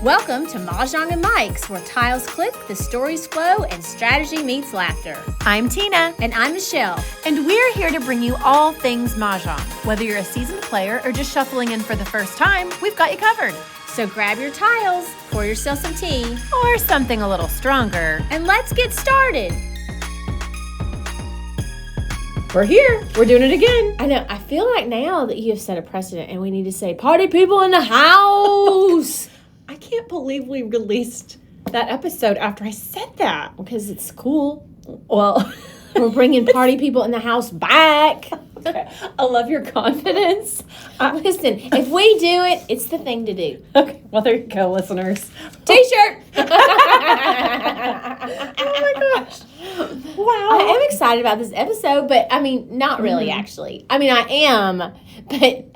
Welcome to Mahjong and Mics, where tiles click, the stories flow, and strategy meets laughter. I'm Tina. And I'm Michelle. And we're here to bring you all things Mahjong. Whether you're a seasoned player or just shuffling in for the first time, we've got you covered. So grab your tiles, pour yourself some tea, or something a little stronger, and let's get started. We're here. We're doing it again. I know. I feel like now that you have set a precedent and we need to say, party people in the house. I can't believe we released that episode after I said that. Because it's cool. Well, we're bringing party people in the house back. Okay. I love your confidence. Listen, if we do it, it's the thing to do. Okay. Well, there you go, listeners. T-shirt. Oh my gosh. Wow. I am excited about this episode, but I mean, not really, actually. I mean, I am, but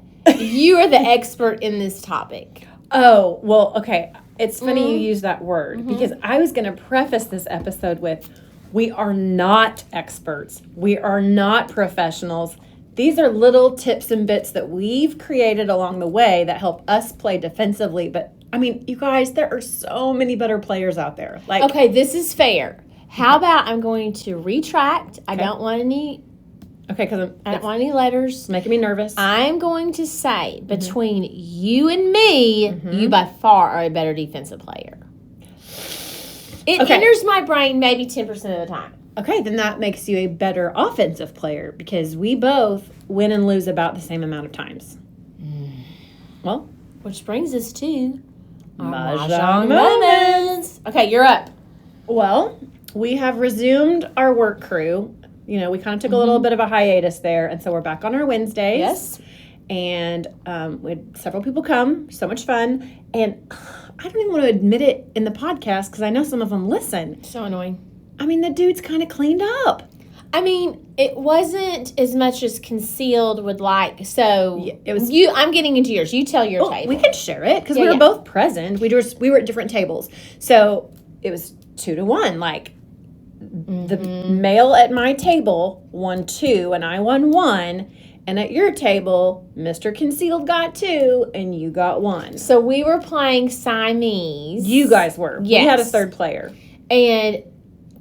you are the expert in this topic. Oh, well, okay. It's funny you use that word because I was going to preface this episode with, we are not experts. We are not professionals. These are little tips and bits that we've created along the way that help us play defensively. But, I mean, you guys, there are so many better players out there. Like, okay, this is fair. How about I'm going to retract. I don't want any... Okay, because I don't want any letters. It's making me nervous. I'm going to say, between you and me, you by far are a better defensive player. It enters my brain maybe 10% of the time. Okay, then that makes you a better offensive player because we both win and lose about the same amount of times. Well, which brings us to our Mahjong moments. Okay, you're up. Well, we have resumed our work crew. You know, we kind of took a little bit of a hiatus there, and so we're back on our Wednesdays. Yes. And we had several people come. So much fun. And I don't even want to admit it in the podcast because I know some of them listen. So annoying. I mean, the dude's kind of cleaned up. I mean, it wasn't as much as Concealed would like. So Yeah, it was. I'm getting into yours. You tell your table. We can share it because Yeah, we were yeah. both present. We were at different tables. So it was 2-1. Like, the male at my table won 2 and I won 1. And at your table, Mr. Concealed got 2 and you got 1. So we were playing Siamese. You guys were. Yes. We had a third player. And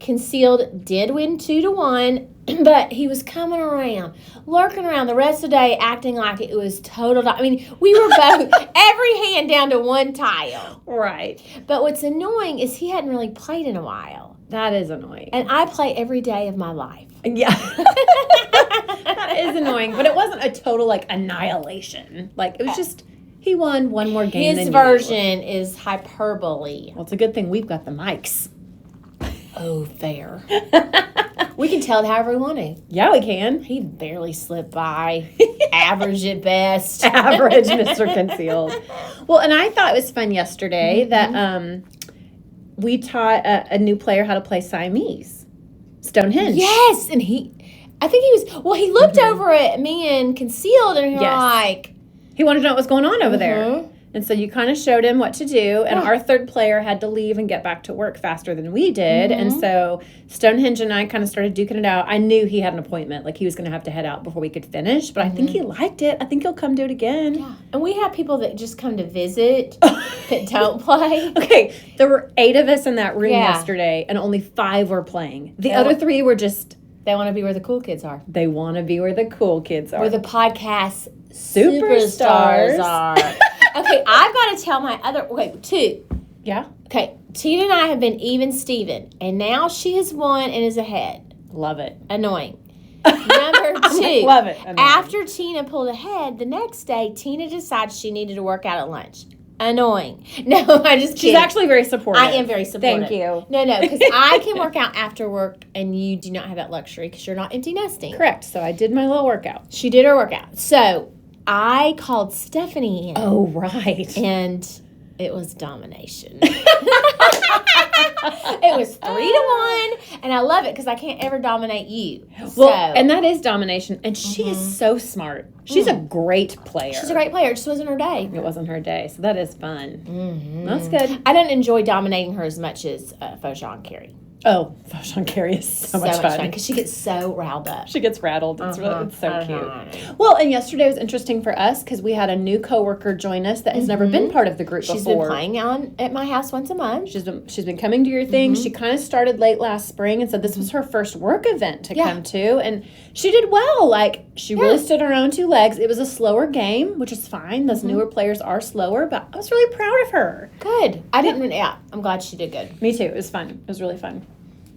Concealed did win 2-1, but he was coming around, lurking around the rest of the day, acting like it was total. I mean, we were both, every hand down to one tile. Right. But what's annoying is he hadn't really played in a while. That is annoying. And I play every day of my life. Yeah. That is annoying. But it wasn't a total, like, annihilation. Like, it was just, he won one more game His than version is hyperbole. Well, it's a good thing we've got the mics. Oh, fair. We can tell it however we want to. Yeah, we can. He barely slipped by. Average at best. Average, Mr. Concealed. Well, and I thought it was fun yesterday that we taught a new player how to play Siamese. Stonehenge. Yes, and he looked over at me and Concealed, and he was Yes. like... He wanted to know what was going on over there. And so you kind of showed him what to do, and our third player had to leave and get back to work faster than we did. And so Stonehenge and I kind of started duking it out. I knew he had an appointment, like he was going to have to head out before we could finish, but I think he liked it. I think he'll come do it again. Yeah. And we have people that just come to visit that don't play. Okay, there were 8 of us in that room yesterday, and only 5 were playing. The other 3 were just... They want to be where the cool kids are. They want to be where the cool kids are. Where the podcast Superstars are. Okay, I've got to tell my other... Okay, 2. Yeah? Okay, Tina and I have been even Steven, and now she has won and is ahead. Love it. Annoying. Number 2. Love it. Annoying. After Tina pulled ahead, the next day, Tina decides she needed to work out at lunch. Annoying. No, I just kidding. She's actually very supportive. I am very supportive. Thank you. No, because I can work out after work, and you do not have that luxury because you're not empty nesting. Correct. So I did my little workout. She did her workout. So I called Stephanie in. Oh, right. And it was domination. It was 3-1, and I love it because I can't ever dominate you. Well, and that is domination, and she is so smart. She's a great player. She's a great player. It just wasn't her day. It wasn't her day, so that is fun. That's good. I didn't enjoy dominating her as much as Faujon Carey. Oh, Mahjong Carrie is so much fun. because she gets so riled up. She gets rattled. It's so cute. Well, and yesterday was interesting for us because we had a new coworker join us that has never been part of the group She's before. been playing at my house once a month. She's been coming to your thing. She kind of started late last spring and said this was her first work event to come to, and she did well. Like she really stood on her own two legs. It was a slower game, which is fine. Those newer players are slower, but I was really proud of her. Good. I didn't. Yeah, I'm glad she did good. Me too. It was fun. It was really fun.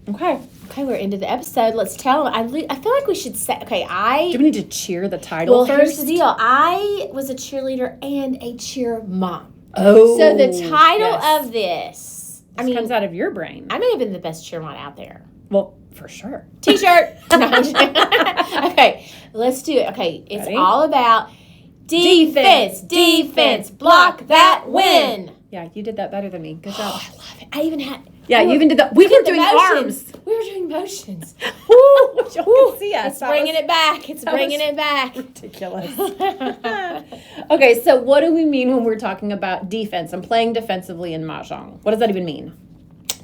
Okay, we're into the episode. Let's tell them. I feel like we should say. Okay, do we need to cheer the title first? Here's the deal. I was a cheerleader and a cheer mom. Oh, so the title of this, comes out of your brain. I may have been the best cheer mom out there. Well, for sure. T-shirt. No, I'm just kidding. Okay, let's do it. Okay, it's all about defense, block that win. Yeah, you did that better than me. Good job. I love it. I even had. Yeah, you even did that. We were doing arms. We were doing motions. Woo! Y'all can see us. It's bringing it back. It's bringing it back. Ridiculous. Okay, so what do we mean when we're talking about defense and playing defensively in Mahjong? What does that even mean?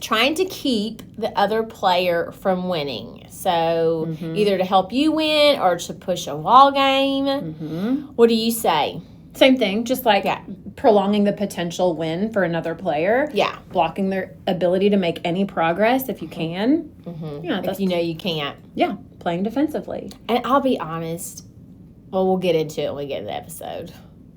Trying to keep the other player from winning. So either to help you win or to push a wall game. What do you say? Same thing, just like prolonging the potential win for another player. Yeah. Blocking their ability to make any progress if you can. Yeah, if you know you can't. Yeah, playing defensively. And I'll be honest, we'll get into it when we get to the episode.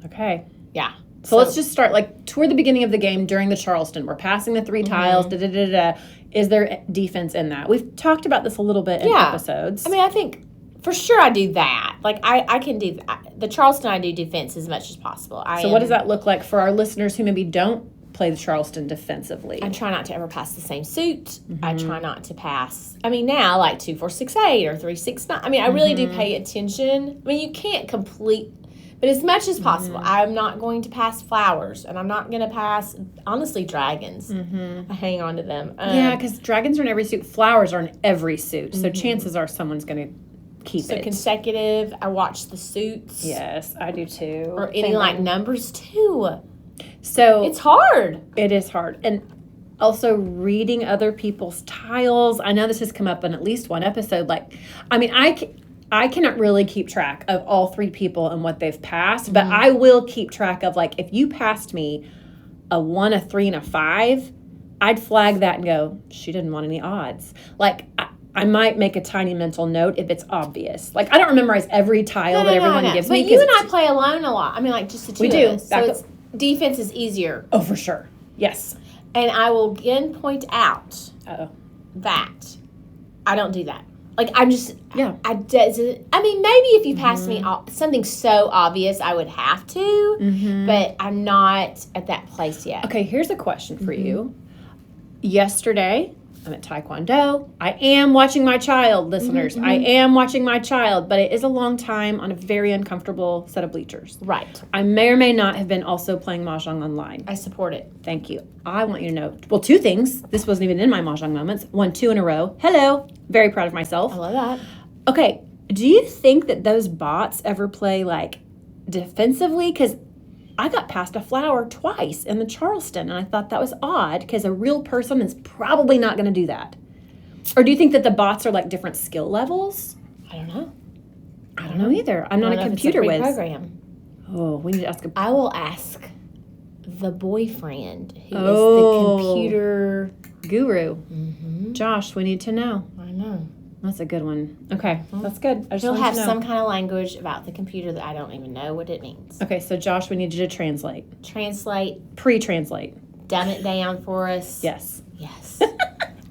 Okay. Yeah. So let's just start, like, toward the beginning of the game during the Charleston. We're passing the 3 tiles, da-da-da-da. Is there defense in that? We've talked about this a little bit in episodes. I mean, I think for sure I do that. Like, I can do that. The Charleston, I do defense as much as possible. So what does that look like for our listeners who maybe don't play the Charleston defensively? I try not to ever pass the same suit. I try not to pass. I mean, now, like 2, 4, 6, 8 or 3, 6, 9. I mean, I really do pay attention. I mean, you can't complete... But as much as possible, I'm not going to pass flowers, and I'm not going to pass, honestly, dragons. I hang on to them. Yeah, because dragons are in every suit. Flowers are in every suit. So chances are someone's going to keep it. So consecutive, I watch the suits. Yes, I do too. Or any, like, numbers, too. So it's hard. It is hard. And also reading other people's tiles. I know this has come up in at least one episode. Like, I mean, I cannot really keep track of all 3 people and what they've passed, but I will keep track of, like, if you passed me a 1, a 3, and a 5, I'd flag that and go, she didn't want any odds. Like, I might make a tiny mental note if it's obvious. Like, I don't memorize every tile that everyone gives me. But you and I play alone a lot. I mean, like, just the two of us. So defense is easier. Oh, for sure. Yes. And I will again point out that I don't do that. Like, I'm just, I mean, maybe if you pass me something so obvious, I would have to, but I'm not at that place yet. Okay, here's a question for you. Yesterday, I'm at Taekwondo. I am watching my child, listeners. I am watching my child, but it is a long time on a very uncomfortable set of bleachers. Right. I may or may not have been also playing Mahjong online. I support it. Thank you. I want you to know, well, 2 things. This wasn't even in my Mahjong moments. 1, 2 in a row. Hello. Very proud of myself. I love that. Okay. Do you think that those bots ever play, like, defensively? Because I got past a flower twice in the Charleston, and I thought that was odd because a real person is probably not going to do that. Or do you think that the bots are, like, different skill levels? I don't know. I don't know either. I'm not a computer whiz. Program. Oh, we need to ask I will ask the boyfriend who is the computer guru. Josh, we need to know. I know. That's a good one. Okay, that's good. He'll have some kind of language about the computer that I don't even know what it means. Okay, so Josh, we need you to translate. Translate. Pre-translate. Dumb it down for us. Yes. Yes.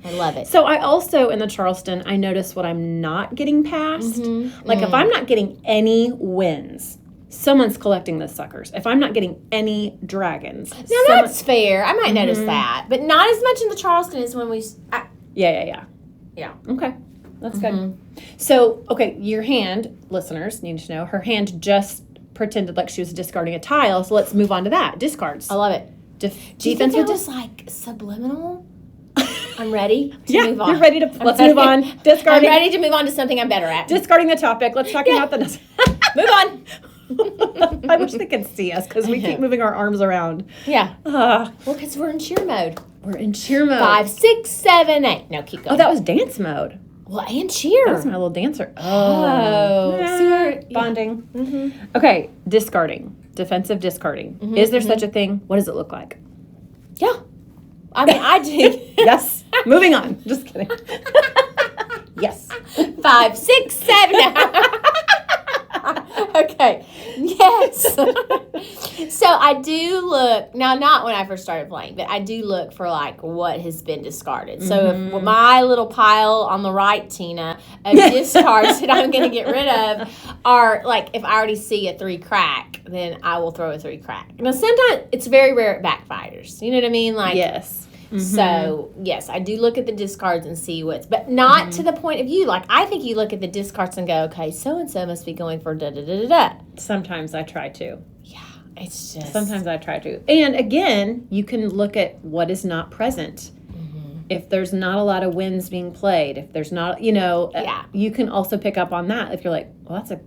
I love it. So I also, in the Charleston, I notice what I'm not getting past. Like, if I'm not getting any wins, someone's collecting the suckers. If I'm not getting any dragons. Now, that's fair. I might notice that. But not as much in the Charleston as when we... Yeah. Okay. That's good. So, okay, your hand, listeners need to know, her hand just pretended like she was discarding a tile. So let's move on to that. Discards. I love it. Do you think think that was like subliminal? I'm ready to move on. You're ready to, let's move on. Discarding. I'm ready to move on to something I'm better at. Discarding the topic. Let's talk about the... Move on. I wish they could see us because we keep moving our arms around. Yeah. Well, because we're in cheer mode. We're in cheer mode. 5, 6, 7, 8. No, keep going. Oh, that was dance mode. Well, and cheer. That's my little dancer. Oh. See where, bonding. Mm-hmm. Okay, discarding. Defensive discarding. Mm-hmm, Is there such a thing? What does it look like? Yeah. I mean, I do. Yes. Moving on. Just kidding. Yes. 5, 6, 7. Okay. Yes. So I do look, now not when I first started playing, but I do look for like what has been discarded. So if my little pile on the right, Tina, of discards that I'm going to get rid of are like, if I already see a 3 crack, then I will throw a 3 crack. Now sometimes it's very rare it backfires. You know what I mean? Like, yes. So, yes, I do look at the discards and see what's, but not to the point of you. Like, I think you look at the discards and go, okay, so-and-so must be going for da-da-da-da-da. Sometimes I try to. Yeah, it's just. Sometimes I try to. And again, you can look at what is not present. If there's not a lot of winds being played, if there's not, you can also pick up on that. If you're like, well, that's a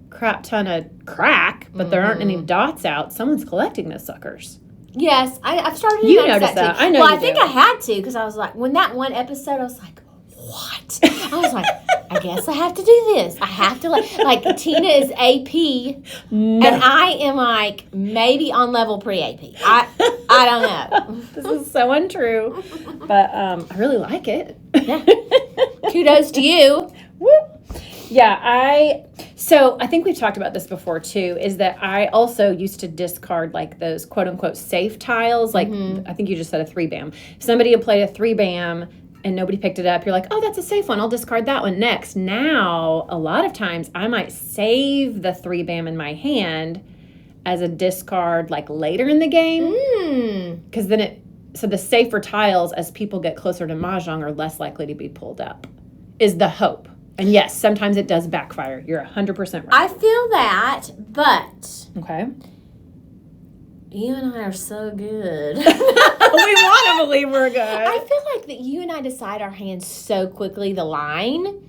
crap ton of crack, but there aren't any dots out, someone's collecting those suckers. Yes, I've started to notice that. too. I know well, you I think do. I had to because I was like, when that one episode, I was like, what? I was like, I guess I have to do this. I have to, like Tina is AP, and I am like maybe on level pre-AP. I don't know. This is so untrue, but I really like it. Yeah. Kudos to you. Whoop. Yeah, so I think we've talked about this before too, is that I also used to discard like those quote unquote safe tiles. Like I think you just said a 3-bam. If somebody had played a 3-bam and nobody picked it up, you're like, oh, that's a safe one. I'll discard that one next. Now, a lot of times I might save the 3-bam in my hand as a discard like later in the game. Because then so the safer tiles as people get closer to Mahjong are less likely to be pulled up, is the hope. And yes, sometimes it does backfire. You're 100% right. I feel that, but Okay. you and I are so good. We want to believe we're good. I feel like that you and I decide our hands so quickly, the line.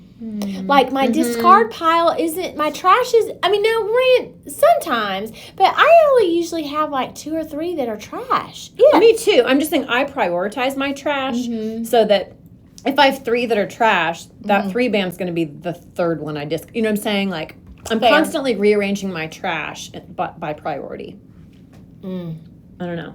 Like my discard pile isn't, my trash is, I mean, no, sometimes, but I only usually have like 2 or 3 that are trash. Yeah. Me too. I'm just saying I prioritize my trash so that if I have 3 that are trash, that 3-bam's going to be the 3rd one I discard. You know what I'm saying? Like, I'm constantly rearranging my trash by priority. I don't know.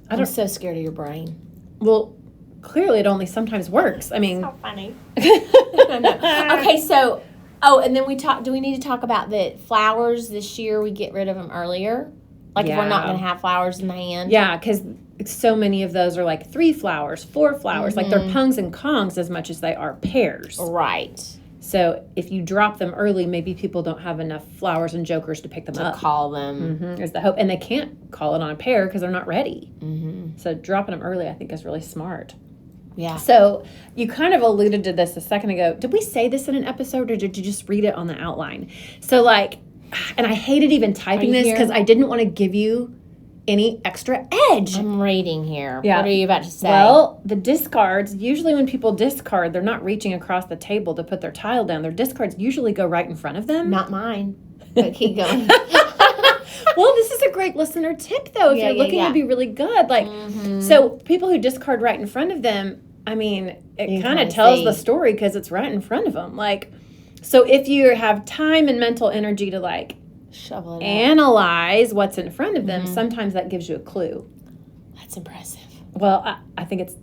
I'm so scared of your brain. Well, clearly it only sometimes works. I mean. So funny. Okay, so, and then do we need to talk about the flowers this year? We get rid of them earlier? Like if we're not going to have flowers in the hand? Yeah, because so many of those are like 3 flowers, 4 flowers. Like they're pungs and kongs as much as they are pairs. Right. So if you drop them early, maybe people don't have enough flowers and jokers to pick them up. Call them. There's the hope. And they can't call it on a pair because they're not ready. So dropping them early, I think, is really smart. Yeah. So you kind of alluded to this a second ago. Did we say this in an episode or did you just read it on the outline? So like, and I hated even typing this because I didn't want to give you any extra edge. I'm reading here. Yeah. What are you about to say? Well, the discards, usually when people discard, they're not reaching across the table to put their tile down. Their discards usually go right in front of them. Not mine. But keep going. Well, this is a great listener tip, though, if you're looking to be really good. Like, so people who discard right in front of them, I mean, it kind of tells the story because it's right in front of them. Like, so if you have time and mental energy to like shovel it analyze what's in front of them, sometimes that gives you a clue. That's impressive. Well, I think it's,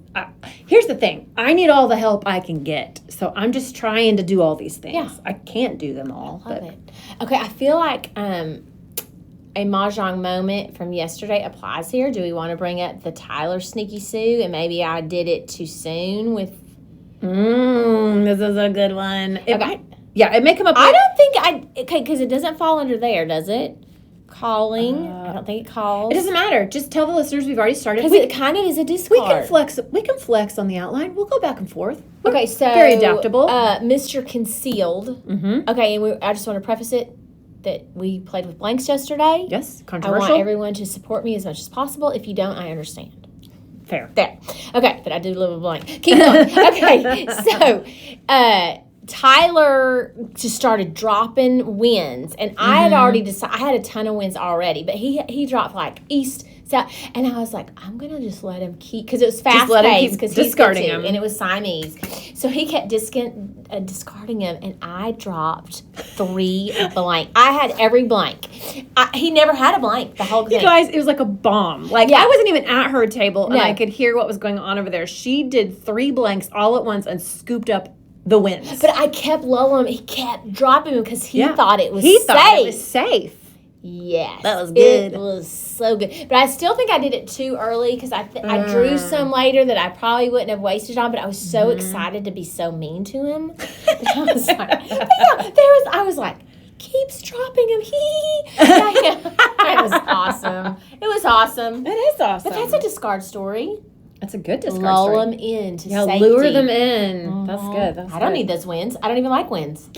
here's the thing. I need all the help I can get. So I'm just trying to do all these things. Yeah. I can't do them all. I love it. Okay, I feel like a Mahjong moment from yesterday applies here. Do we want to bring up the Tyler Sneaky Sue? And maybe I did it too soon with... This is a good one. It may come up... I don't think okay, because it doesn't fall under there, does it? Calling. I don't think it calls. It doesn't matter. Just tell the listeners we've already started. Because it kind of is a discard. We can flex on the outline. We'll go back and forth. Okay, so... very adaptable. Mr. Concealed. Okay, and I just want to preface it that we played with blanks yesterday. Yes, controversial. I want everyone to support me as much as possible. If you don't, I understand. Fair. There. Okay, but I do live a blank. Keep going. Okay, so Tyler just started dropping wins, and I had already decided. I had a ton of wins already, but he dropped like east, south, and I was like, I'm gonna just let him keep because it was fast paced because he's discarding him, and it was Siamese. So he kept discarding him, and I dropped 3 blank. I had every blank. He never had a blank the whole thing. You guys, it was like a bomb. Like I wasn't even at her table, and I could hear what was going on over there. She did 3 blanks all at once and scooped up the wins. But I kept lowering him. He kept dropping him because he thought it was safe. He thought it was safe. Yes. That was good. It was so good. But I still think I did it too early because I drew some later that I probably wouldn't have wasted on, but I was so excited to be so mean to him. I was like, I was like, keeps dropping him. It was awesome. It was awesome. It is awesome. But that's a discard story. That's a good discard Lull story. them in to Yeah, safety. lure them in. That's good. I don't need those wins. I don't even like wins.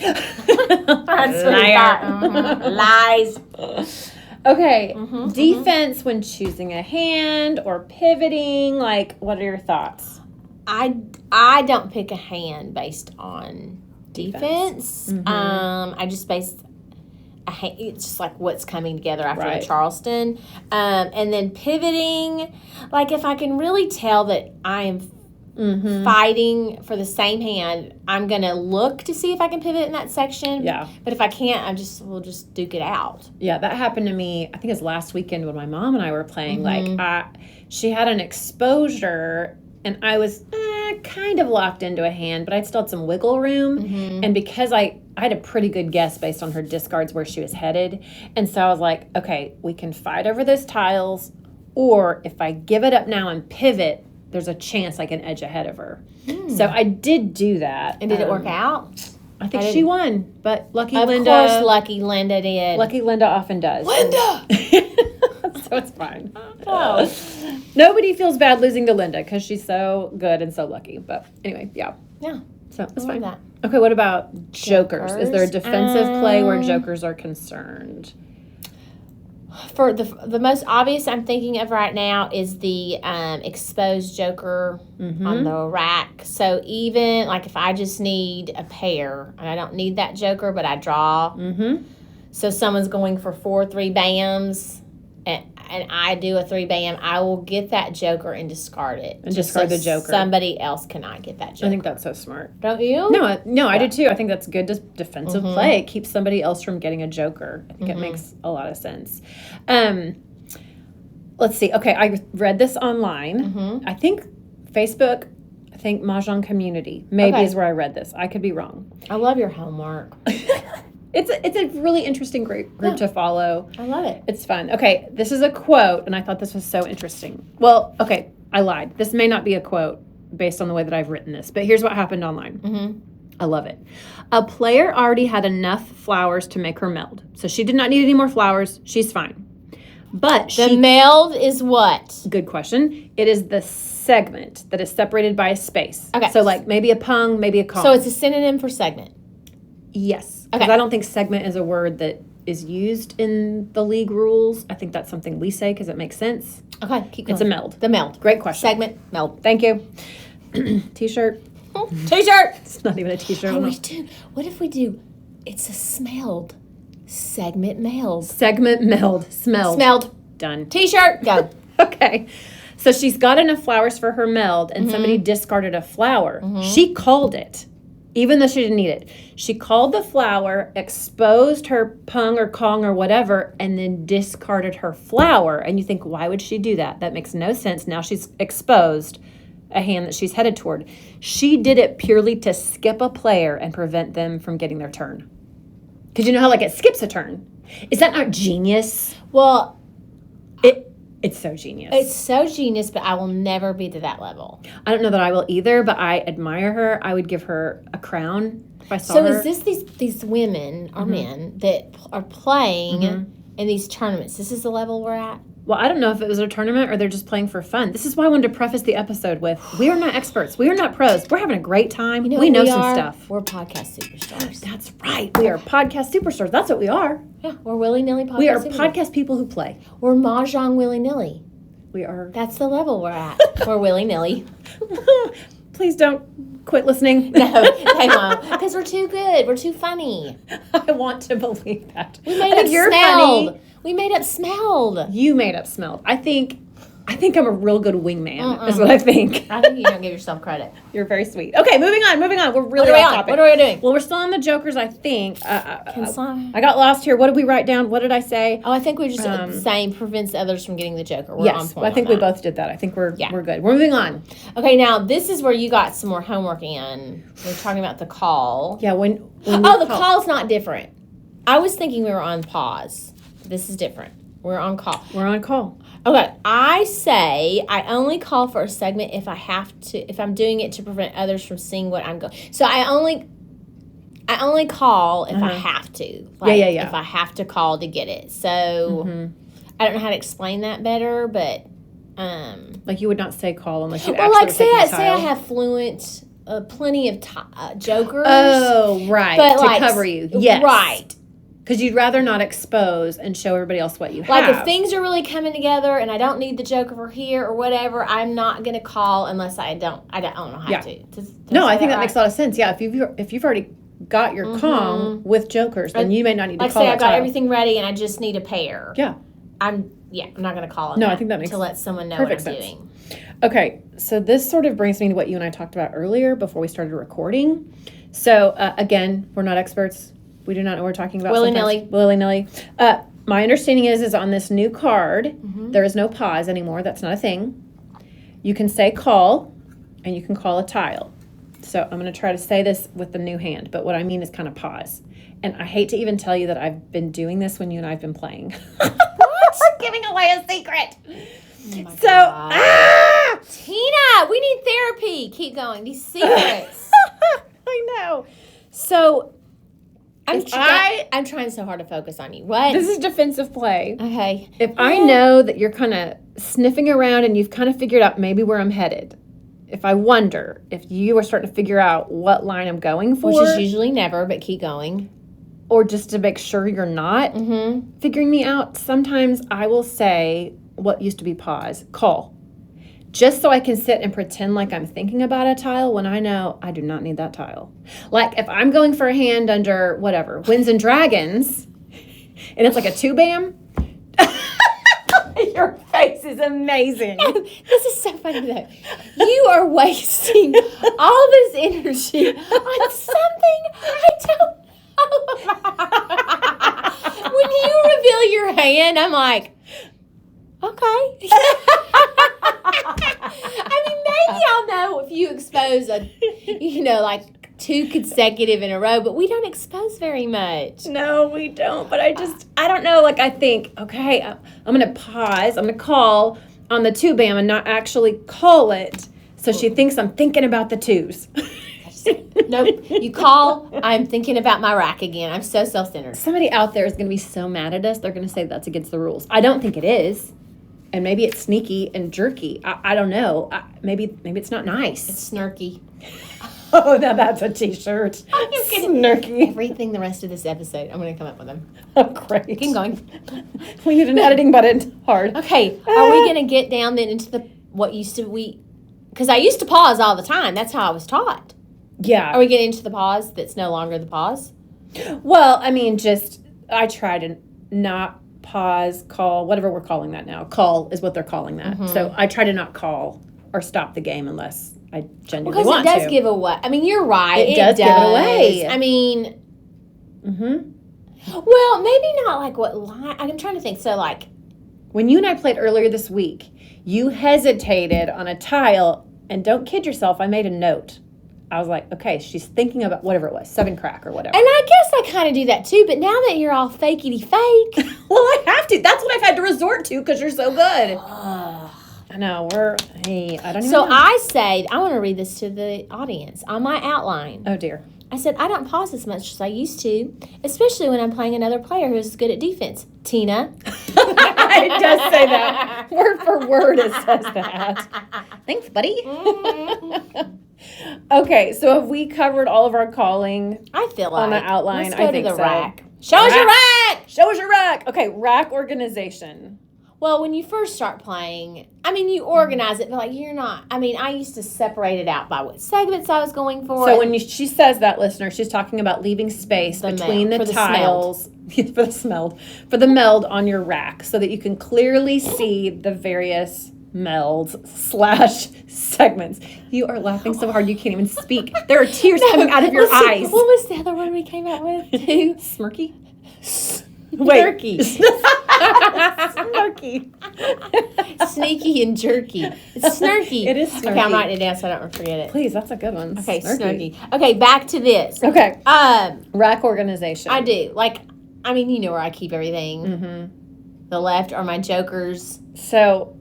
Liar. Lies. Okay. Defense when choosing a hand or pivoting. Like, what are your thoughts? I don't pick a hand based on defense. I just base it's just like what's coming together after the Charleston. And then pivoting, like if I can really tell that I am fighting for the same hand, I'm going to look to see if I can pivot in that section. Yeah. But if I can't, we'll just duke it out. Yeah, that happened to me, I think it was last weekend when my mom and I were playing. Like, she had an exposure, and I was kind of locked into a hand, but I'd still had some wiggle room. And because I had a pretty good guess based on her discards where she was headed. And so I was like, okay, we can fight over those tiles, or if I give it up now and pivot, there's a chance I can edge ahead of her. So I did do that. And did it work out? I think she won, but lucky Of Linda. course, lucky Linda did. Lucky Linda often does. Linda! So it's fine. Oh. Nobody feels bad losing to Linda because she's so good and so lucky. But anyway, yeah. Yeah. So it's I love fine. that. Okay, what about jokers? Is there a defensive play where jokers are concerned? For the most obvious I'm thinking of right now is the exposed joker on the rack. So even like if I just need a pair and I don't need that joker, but I draw. So someone's going for 4 3-bams and I do a 3-bam, I will get that joker and discard it. And discard the joker. Somebody else cannot get that joker. I think that's so smart. Don't you? No, I do too. I think that's good defensive play. It keeps somebody else from getting a joker. I think it makes a lot of sense. Let's see. Okay, I read this online. I think Facebook, Mahjong Community maybe is where I read this. I could be wrong. I love your homework. It's a really interesting group to follow. I love it. It's fun. Okay, this is a quote, and I thought this was so interesting. Well, okay, I lied. This may not be a quote based on the way that I've written this, but here's what happened online. I love it. A player already had enough flowers to make her meld, so she did not need any more flowers. She's fine. But the meld is what? Good question. It is the segment that is separated by a space. Okay. So like maybe a pung, maybe a kong. So it's a synonym for segment. Yes. Because I don't think segment is a word that is used in the league rules. I think that's something we say because it makes sense. Okay, keep going. It's a meld. The meld. Great question. Segment, meld. Thank you. T-shirt. T-shirt. It's not even a T-shirt. Oh, what if we do, it's a smelled. Segment meld. Segment meld. Smelled. Smelled. Done. T-shirt. Go. Okay. So she's got enough flowers for her meld, and somebody discarded a flower. She called it. Even though she didn't need it. She called the flower, exposed her pung or kong or whatever, and then discarded her flower. And you think, why would she do that? That makes no sense. Now she's exposed a hand that she's headed toward. She did it purely to skip a player and prevent them from getting their turn. Because you know how, like, it skips a turn. Is that not genius? Well, it's so genius. It's so genius, but I will never be to that level. I don't know that I will either, but I admire her. I would give her a crown if I saw her. So is this these women or men that are playing in these tournaments? This is the level we're at? Well, I don't know if it was a tournament or they're just playing for fun. This is why I wanted to preface the episode with, we are not experts. We are not pros. We're having a great time. We know some stuff. We're podcast superstars. That's right. We are podcast superstars. That's what we are. Yeah, we're willy-nilly podcast We are superstars. podcast people who play. We're Mahjong willy-nilly. We are. That's the level we're at. We're willy-nilly. please don't quit listening. No, they won't. Because we're too good. We're too funny. I want to believe that. We made up you're smelled. funny. We made up smelled. You made up smelled. I think I'm a real good wingman, is what I think. I think you don't give yourself credit. You're very sweet. Okay, moving on. We're really What are we off on? topic. What are we doing? Well, we're still on the jokers, I think. I I got lost here. What did we write down? What did I say? Oh, I think we're just saying prevents others from getting the joker. We're on Yes, point I think on we that. both did that. I think we're good. We're moving on. Okay, now this is where you got some more homework in. We're talking about the call. Yeah, when the call's not different. I was thinking we were on pause. This is different. We're on call. We're on call. Okay, I say I only call for a segment if I'm doing it to prevent others from seeing what I'm going. So I only call if I have to. Like, yeah. If I have to call to get it. So I don't know how to explain that better, but Like you would not say call unless you well, actually like say I tile. have fluent, plenty of jokers. Oh, right. But to like, cover you. Yes. Right. Because you'd rather not expose and show everybody else what you have. Like if things are really coming together and I don't need the joker for here or whatever, I'm not gonna call unless I don't know how to. No, I think that makes a lot of sense. Yeah, if you've already got your call with jokers, then you may not need to like call. Say that I've got tile. everything ready and I just need a pair. Yeah. I'm not gonna call it. No, I think that makes to let someone know what I'm perfect sense. doing. Okay, so this sort of brings me to what you and I talked about earlier before we started recording. So again, we're not experts. We do not know what we're talking about. Willy-nilly. Willy-nilly. My understanding is on this new card, there is no pause anymore. That's not a thing. You can say call, and you can call a tile. So I'm going to try to say this with the new hand, but what I mean is kind of pause. And I hate to even tell you that I've been doing this when you and I have been playing. What? I'm giving away a secret. Oh Tina, we need therapy. Keep going. These secrets. I know. So I'm trying so hard to focus on you. What? this is defensive play. Okay. If I know that you're kind of sniffing around and you've kind of figured out maybe where I'm headed, if I wonder if you are starting to figure out what line I'm going for, Which is usually never, but keep going. or just to make sure you're not figuring me out, sometimes I will say what used to be pause, call. Just so I can sit and pretend like I'm thinking about a tile when I know I do not need that tile. Like if I'm going for a hand under whatever, Winds and Dragons, and it's like a two-bam. Your face is amazing. This is so funny though. You are wasting all this energy on something I don't know about. When you reveal your hand, I'm like, okay. I mean, maybe I'll know if you expose like 2 consecutive in a row, but we don't expose very much. No, we don't. But I don't know. Like I think, okay, I'm going to pause. I'm going to call on the two-bam and not actually call it so she thinks I'm thinking about the twos. Nope. You call, I'm thinking about my rack again. I'm so self-centered. Somebody out there is going to be so mad at us. They're going to say that's against the rules. I don't think it is. And maybe it's sneaky and jerky. I don't know. Maybe it's not nice. It's snarky. Oh, now that's a T-shirt. I'm kidding. Snarky. Everything the rest of this episode, I'm going to come up with them. Oh, great. Keep going. We need an editing button. Hard. Okay, are we going to get down then into what used to because I used to pause all the time. That's how I was taught. Yeah. Are we getting into the pause that's no longer the pause? Well, I mean, I try to not pause, call, whatever we're calling that now. Call is what they're calling that. So I try to not call or stop the game unless I genuinely want to. Because it does give away. I mean, you're right. It does give it away. I mean, well, maybe not like what line. I'm trying to think. So like, when you and I played earlier this week, you hesitated on a tile, and don't kid yourself, I made a note. I was like, okay, she's thinking about whatever it was, 7 crack or whatever. And I guess I kind of do that too, but now that you're all fakey fake. Well, I have to. That's what I've had to resort to because you're so good. I know, I don't even know. I say, I want to read this to the audience on my outline. Oh, dear. I said, I don't pause as much as I used to, especially when I'm playing another player who's good at defense. Tina. It does say that. Word for word, it says that. Thanks, buddy. Okay, so have we covered all of our calling? I feel like on the outline? Let's go I think to the so. rack. Show us your rack. Show us your rack. Okay, rack organization. Well, when you first start playing, I mean, you organize it, but like you're not. I mean, I used to separate it out by what segments I was going for. So when she says that, listener, she's talking about leaving space between the tiles for the meld on your rack, so that you can clearly see the various melds / segments. You are laughing so hard you can't even speak. There are tears coming out of your eyes. What was the other one we came up with? Smirky? Jerky. Smirky. Sneaky and jerky. It's snarky. It is snarky. Okay, I'm writing it down so I don't forget it. Please, that's a good one. Okay, snarky. Okay, back to this. Okay. Rack organization. I do. Like, I mean, you know where I keep everything. Mm-hmm. The left are my jokers. So...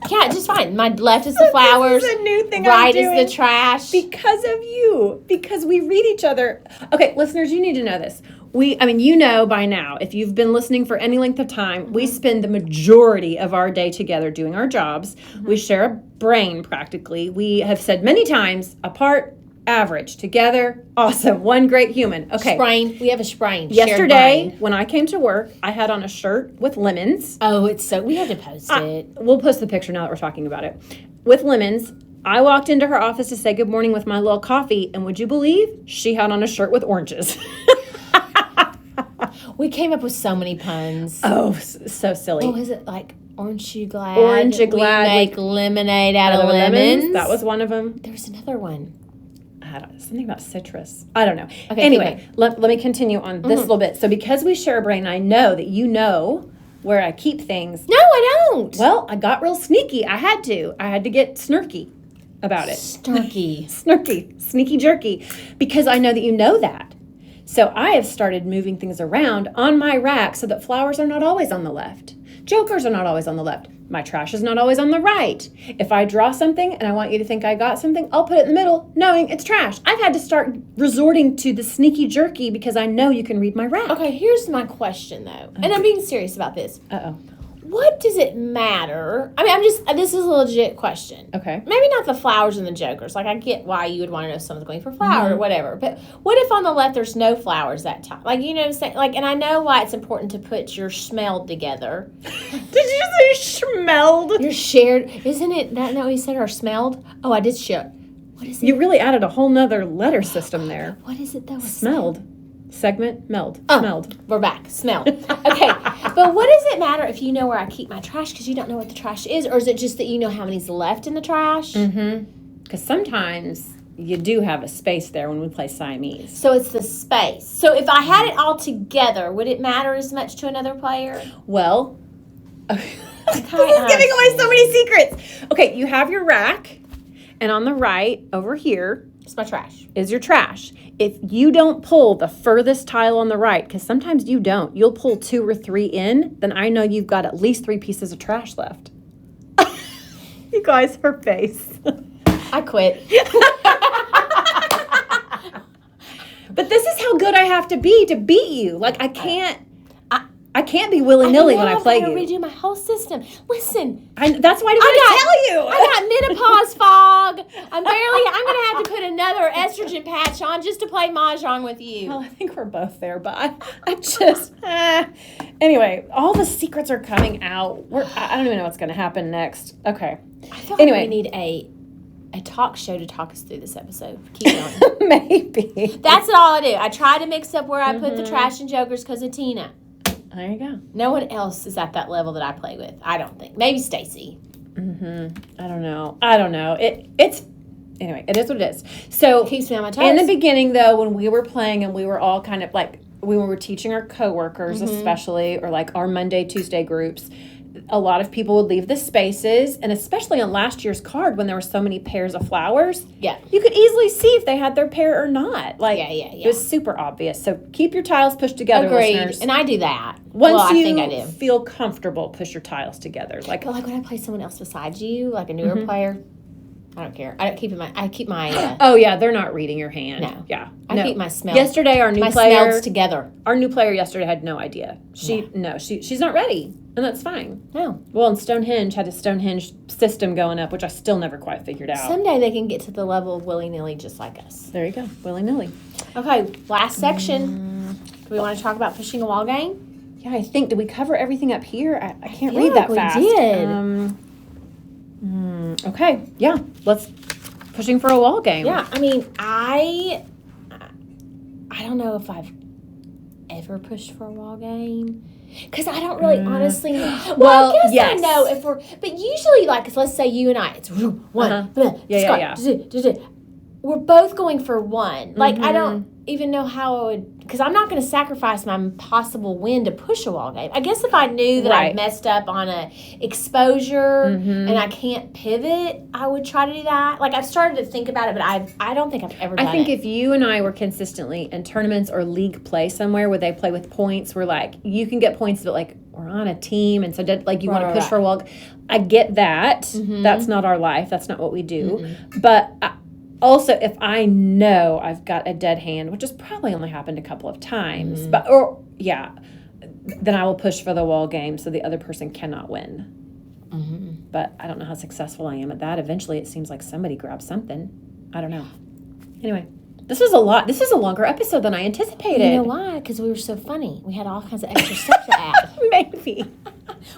Yeah, just fine. My left is the flowers. This is a new thing right I'm doing. is the trash. Because of you. Because we read each other. Okay, listeners, you need to know this. You know by now, if you've been listening for any length of time, we spend the majority of our day together doing our jobs. Mm-hmm. We share a brain practically. We have said many times, apart, average, together, awesome, one great human. Okay. Sprain. We have a sprain. Yesterday, when I came to work, I had on a shirt with lemons. Oh, it's so, we had to post it. We'll post the picture now that we're talking about it. With lemons. I walked into her office to say good morning with my little coffee, and would you believe she had on a shirt with oranges? We came up with so many puns. Oh, so silly. Oh, is it like Orange You Glad? Orange You Glad. We make lemonade out of lemons. That was one of them. There's another one. Something about citrus. I don't know. Okay, anyway, let me continue on this little bit. So because we share a brain, I know that you know where I keep things. No, I don't. Well, I got real sneaky. I had to get snarky about it. Snarky. Snarky. Sneaky jerky. Because I know that you know that. So I have started moving things around on my rack so that flowers are not always on the left. Jokers are not always on the left. My trash is not always on the right. If I draw something and I want you to think I got something, I'll put it in the middle, knowing it's trash. I've had to start resorting to the sneaky jerky because I know you can read my rack. Okay, here's my question, though. And I'm being serious about this. Uh-oh. What does it matter? I mean, this is a legit question. Okay. Maybe not the flowers and the jokers. Like, I get why you would want to know if someone's going for flower or whatever. But what if on the left there's no flowers that time? Like, you know what I'm saying? Like, and I know why it's important to put your smelled together. Did you say schmelled? Your shared, isn't it? That what you said, or smelled? Oh, I did share. What is it? You really added a whole nother letter system there. What is it though? Smelled. Segment, meld. Smelled. We're back. Smelled. Okay. But what does it matter if you know where I keep my trash because you don't know what the trash is? Or is it just that you know how many's left in the trash? Mm-hmm. Because sometimes you do have a space there when we play Siamese. So it's the space. So if I had it all together, would it matter as much to another player? Well, this is giving away so many secrets. Okay, you have your rack, and on the right, over here, it's my trash. Is your trash. If you don't pull the furthest tile on the right, because sometimes you don't, you'll pull 2 or 3 in, then I know you've got at least 3 pieces of trash left. You guys, her face. I quit. But this is how good I have to be to beat you. Like, I can't be willy-nilly when I play you. I gotta redo my whole system. Listen. That's why I didn't tell you. I got menopause fog. I'm going to have to put another estrogen patch on just to play Mahjong with you. Well, I think we're both there, but I just, Anyway, all the secrets are coming out. I don't even know what's going to happen next. Okay. I feel like we need a talk show to talk us through this episode. Keep going. Maybe. That's all I do. I try to mix up where I put the trash and jokers because of Tina. There you go. No one else is at that level that I play with. I don't think. Maybe Stacy. Mm-hmm. I don't know. It's anyway. It is what it is. So keeps me on my toes. In the beginning, though, when we were playing and we were all kind of like when we were teaching our coworkers, especially, or like our Monday, Tuesday groups, a lot of people would leave the spaces, and especially on last year's card when there were so many pairs of flowers. Yeah, you could easily see if they had their pair or not. Like, yeah. It was super obvious. So keep your tiles pushed together, Agreed. listeners. And I do that. Once I you think I do. feel comfortable, push your tiles together. Like when I play someone else besides you, like a newer player, I don't care. I keep my. Oh yeah, they're not reading your hand. No. Yeah. I keep my smell. Yesterday, our new my player smells together. Our new player yesterday had no idea. She's not ready, and that's fine. No. Well, and Stonehenge had a Stonehenge system going up, which I still never quite figured out. Someday they can get to the level of willy-nilly just like us. There you go, willy-nilly. Okay, last section. Do we want to talk about pushing a wall game? Yeah, I think, did we cover everything up here? I can't feel read like that we fast. did. Okay, yeah, let's pushing for a wall game. Yeah, I mean, I don't know if I've ever pushed for a wall game. Because I don't really honestly know. Well, I guess yes. I know if we're, but usually, like, let's say you and I, it's one, Yeah. We're both going for one. Like, I don't even know how I would, because I'm not going to sacrifice my possible win to push a wall game. I guess if I knew that I messed up on a exposure and I can't pivot, I would try to do that. Like, I've started to think about it, but I don't think I've ever done it. I think if you and I were consistently in tournaments or league play somewhere where they play with points, where, like, you can get points, but, like, we're on a team, and so, like, you want to push for a wall. I get that. That's not our life. That's not what we do. But also, if I know I've got a dead hand, which has probably only happened a couple of times, then I will push for the wall game so the other person cannot win. But I don't know how successful I am at that. Eventually, it seems like somebody grabs something. I don't know. Anyway, this was a lot. This is a longer episode than I anticipated. You know why? Because we were so funny. We had all kinds of extra stuff to add. Maybe.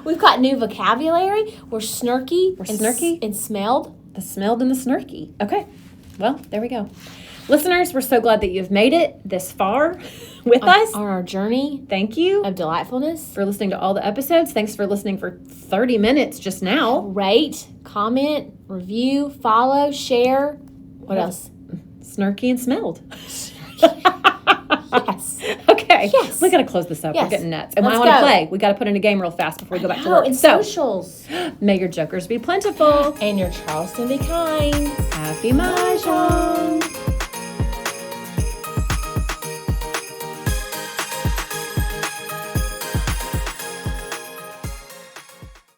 We've got new vocabulary. We're snarky. And smelled. The smelled and the snarky. Okay. Well, there we go. Listeners, we're so glad that you've made it this far with us. On our journey. Thank you. Of delightfulness. For listening to all the episodes. Thanks for listening for 30 minutes just now. Rate, comment, review, follow, share. What else? Snarky and smelled. Yes. Okay. Yes. We got to close this up. Yes. We're getting nuts. And Let's I want to go. play. We got to put in a game real fast before we go back to work. And So, socials. may your jokers be plentiful. And your Charleston be kind. Happy Mahjong.